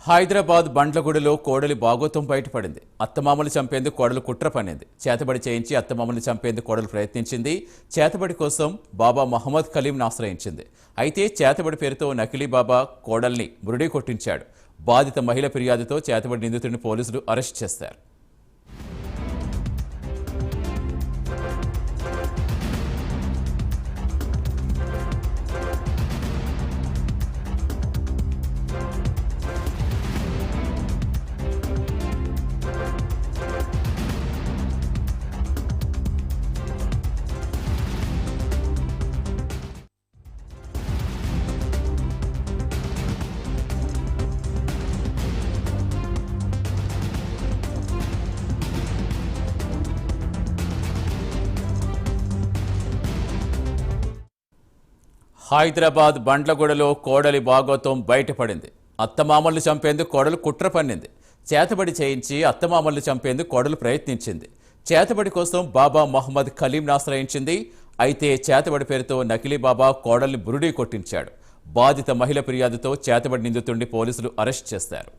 హైదరాబాద్ బండ్లగూడలో కోడలి బాగోతం బయటపడింది. అత్తమామలు చంపేందుకు కోడలు కుట్ర పన్నింది. చేతబడి చేయించి అత్తమామలు చంపేందుకు కోడలు ప్రయత్నించింది. చేతబడి కోసం బాబా మహమ్మద్ కలీంను ఆశ్రయించింది. అయితే చేతబడి పేరుతో నకిలీ బాబా కోడల్ని మురుడి కొట్టించాడు. బాధిత మహిళ ఫిర్యాదుతో చేతబడి నిందితుడిని పోలీసులు అరెస్ట్ చేశారు. హైదరాబాద్ బండ్లగూడలో కోడలి బాగోతం బయటపడింది. అత్తమామల్ని చంపేందుకు కోడలు కుట్ర పన్నింది. చేతబడి చేయించి అత్తమామల్ని చంపేందుకు కోడలు ప్రయత్నించింది. చేతబడి కోసం బాబా మహమ్మద్ కలీంను ఆశ్రయించింది. అయితే చేతబడి పేరుతో నకిలీ బాబా కోడల్ని బురుడీ కొట్టించాడు. బాధిత మహిళ ఫిర్యాదుతో చేతబడి నిందితుడిని పోలీసులు అరెస్ట్ చేశారు.